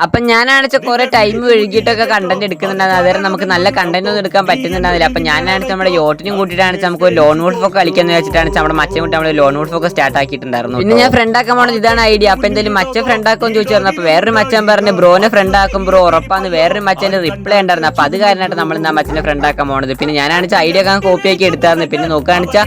അപ്പൊ ഞാനാണെച്ച കുറെ time ഒഴുകിയിട്ടൊക്കെ content എടുക്കുന്നുണ്ടായിരുന്നു. അതായത് നമുക്ക് നല്ല കണ്ടന്റ് ഒന്നും എടുക്കാൻ പറ്റുന്നുണ്ടാവില്ല. അപ്പൊ ഞാനാണെച്ച നമ്മുടെ യോട്ടിനും കൂട്ടിയിട്ടാണ് നമുക്ക് ലോൺ വോൾഫ് ഒക്കെ കളിക്കാന്ന് വെച്ചിട്ടാണ് നമ്മുടെ മച്ചൻ കൂട്ടി നമ്മുടെ ലോൺ വോൾഫ് ഒക്കെ സ്റ്റാർട്ട് ആക്കിയിട്ടുണ്ടായിരുന്നു. പിന്നെ ഞാൻ ഫ്രണ്ട് ആക്കാൻ പോണത് ഇതാണ് ഐഡിയ. അപ്പൊ എന്തായാലും മച്ചൻ ഫ്രണ്ട് ആക്കുമെന്ന് ചോദിച്ചായിരുന്നു. അപ്പൊ വേറൊരു മച്ചൻ പറഞ്ഞു ബ്രോനെ ഫ്രണ്ട് ആക്കും ബ്രോ ഉറപ്പാന്ന് വേറൊരു മച്ചന്റെ റിപ്ലൈ ഉണ്ടായിരുന്നു. അപ്പൊ അത് കാരണമായിട്ട് നമ്മൾ എന്താ മച്ചനെ ഫ്രണ്ട് ആക്കാൻ പോണത്. പിന്നെ ഞാനാണെച്ച ഐഡിയ ഒക്കെ കോപ്പി ആക്കി എടുത്തായിരുന്നു. പിന്നെ നോക്കുകയാണെച്ചാൽ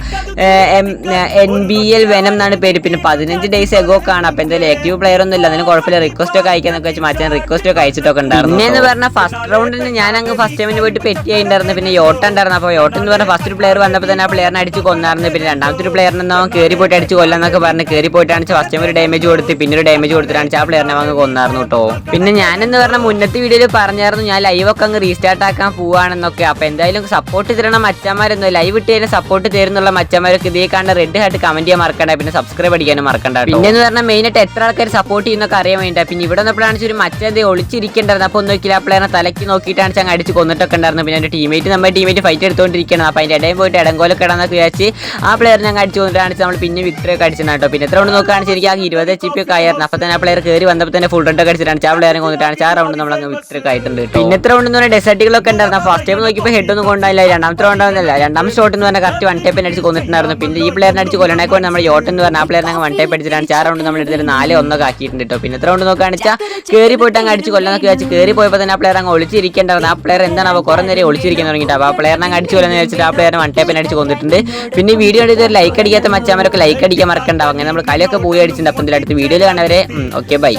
NBL വെനം എന്നാണ് പേര്. പിന്നെ 15 days എഗോ കാണാം. അപ്പൊ എന്തായാലും ആക്റ്റീവ് പ്ലെയർ ഒന്നും ഇല്ല, അതിന് കുഴപ്പമില്ല. റിക്വസ്റ്റ് ഒക്കെ അയക്കാന്നൊക്കെ വെച്ച് മച്ചാൻ റിക്വസ്റ്റ് ഒക്കെ അയച്ചിട്ടൊക്കെ ഉണ്ടായിരുന്നു. പിന്നെ എന്ന് പറഞ്ഞാൽ ഫസ്റ്റ് റൗണ്ടിന് ഞാൻ അങ്ങ് ഫസ്റ്റ് ടൈമിന് പോയിട്ട് പെറ്റി ആയിട്ടുണ്ടായിരുന്നു. പിന്നെ യോട്ട ഉണ്ടായിരുന്നു. അപ്പോൾ യോട്ട എന്ന് പറഞ്ഞാൽ ഫസ്റ്റ് ഒരു പ്ലെയർ വന്നപ്പോൾ തന്നെ ആ പ്ലെയറിനെ അടിച്ച് കൊന്നായിരുന്നു. പിന്നെ രണ്ടാമത്തെ ഒരു പ്ലെയറിനെ അവൻ കയറി പോയിട്ട് അടിച്ച് കൊല്ലാന്നൊക്കെ പറഞ്ഞ് കയറി പോയിട്ടാണ് ഫസ്റ്റ് ടൈം ഒരു ഡാമേജ് കൊടുത്ത് പിന്നെ ഒരു ഡാമേജ് കൊടുത്തിട്ടാണ് ആ പ്ലെയറിനെ അങ്ങ് കൊന്നായിരുന്നു കേട്ടോ. പിന്നെ ഞാനെന്ന് പറഞ്ഞാൽ മുന്നത്തെ വീഡിയോയിൽ പറഞ്ഞായിരുന്നു ഞാൻ ലൈവ് ഒക്കെ അങ്ങ് റീസ്റ്റാർട്ട് ആക്കാൻ പോവാണെന്നൊക്കെ. അപ്പോൾ എന്തായാലും സപ്പോർട്ട് തരണം മച്ചന്മാരൊന്നും ലൈവ് ഇട്ട് കഴിഞ്ഞാൽ സപ്പോർട്ട് തരുന്നുള്ള മച്ചന്മാരൊക്കെ ഇതേ കാണുന്ന റെഡ് ഹാർട്ട് കമന്റ് ചെയ്യാൻ മറക്കണ്ട. പിന്നെ സബ്സ്ക്രൈബ് അടിക്കാനും മറക്കണ്ട. പിന്നെ എന്ന് പറഞ്ഞാൽ മെയിനായിട്ട് എത്ര ആൾക്കാർ സപ്പോർട്ട് ചെയ്യുന്നൊക്കെ അറിയാൻ വേണ്ടിയിട്ട്. പിന്നെ ഇവിടെ വന്നപ്പോഴാണ് ഒരു മറ്റേത് ഒളിച്ചിരിക്കേണ്ടായിരുന്നു. അപ്പോൾ ഒന്നും ആ പ്ലെയറിനെ തലയ്ക്ക് നോക്കിയിട്ടാണ് അങ്ങ് അടിച്ച് കൊന്നിട്ടൊക്കെ ഉണ്ടായിരുന്നു. പിന്നെ എൻ്റെ ടീമേറ്റ് നമ്മുടെ ടീമേറ്റ് ഫൈറ്റ് എടുത്തുകൊണ്ടിരിക്കണം. അപ്പോൾ അതിൻ്റെ ഇടയിൽ പോയിട്ട് ഇടങ്കോലൊക്കെ ഇടാന്നൊക്കെ വിചാരിച്ച് ആ പ്ലെയറിനെ അങ്ങ് അടിച്ച് കൊന്നിട്ടാണ് നമ്മൾ പിന്നെ വിക്ടറി ഒക്കെ അടിച്ചിട്ടുണ്ട് കേട്ടോ. പിന്നെ എത്ര റൗണ്ട് നോക്കുകയാണെങ്കിൽ എനിക്ക് ആ 20 HP ഒക്കെ ആയിരുന്നു. അപ്പോൾ തന്നെ ആ പ്ലെയർ കയറി വന്നപ്പോൾ തന്നെ ഫുൾ റെഡ് ഒക്കെ അടിച്ചിട്ടാണ് ആ പ്ലെയറിനെ കൊന്നിട്ടാണ് ആ റൗണ്ട് നമ്മൾ അങ്ങ് വിക്ടറി ഒക്കെ ആയിട്ടുണ്ട് കേട്ടോ. പിന്നെ എത്ര റൗണ്ട് എന്ന് പറഞ്ഞാൽ ഡെസർട്ടുകളൊക്കെ ഉണ്ടായിരുന്നു. ഫസ്റ്റ് ടൈം നോക്കിയപ്പോൾ ഹെഡ് ഒന്നും കൊണ്ടായില്ല. രണ്ടാമത്തെ റൗണ്ട് ആവുന്നില്ല. രണ്ടാമത്തെ ഷോട്ട് എന്ന് പറഞ്ഞാൽ കറക്റ്റ് 1 ടൈപ്പിന് അടിച്ച് കൊന്നിട്ടുണ്ടായിരുന്നു. പിന്നെ ഈ പ്ലെയറിനെ അടിച്ച് കൊല്ലണേക്ക് വേണ്ടി നമ്മൾ യോട്ട് എന്ന് പറഞ്ഞാൽ ആ പ്ലെയറിനെ 1 ടൈപ്പ് അടിച്ചിട്ടാണ് ആ റൗണ്ട് നമ്മൾ എടുത്തിട്ട് 4-1 ഒക്കെ ആക്കിയിട്ടുണ്ട് കേട്ടോ. പിന്നെ എത്ര റൗണ്ട് നോക്കുകയാണെന്ന് വെച്ചാൽ കയറി പോയിട്ട് അങ്ങ് അടിച്ച് കൊല്ലാന്നൊക്കെ വെച്ച് കയറി പോയപ്പോൾ തന്നെ ആ പ്ലെയർ അങ്ങ് ഒളിച്ചിരിക്കേണ്ടായിരുന്നു. ആ പ്ലെയർ എന്താണ് അവ കുറേ നേരം ഒളിച്ചിരിക്കാൻ തുടങ്ങിയിട്ട്. അപ്പോൾ ആ പ്ലെയറിനെ അങ്ങ് അടിച്ച് കൊല്ലാന്ന് വെച്ചിട്ട് ആ പ്ലെയറിനെ 1 ടൈപ്പിന് അടിച്ച് കൊന്നിട്ടുണ്ട്. പിന്നെ വീഡിയോ എടുത്ത് ഒരു ലൈക്ക് അടിക്കാത്ത മച്ചാമാരൊക്കെ ലൈക്ക് അടിക്കാൻ മറക്കണ്ടാവും. അങ്ങനെ നമ്മൾ കളിയൊക്കെ പോയി അടിച്ചിട്ടുണ്ട്. അപ്പം ഇതിൽ അടുത്ത വീഡിയോയിൽ കാണുന്നവരെ ഓക്കെ ബൈ.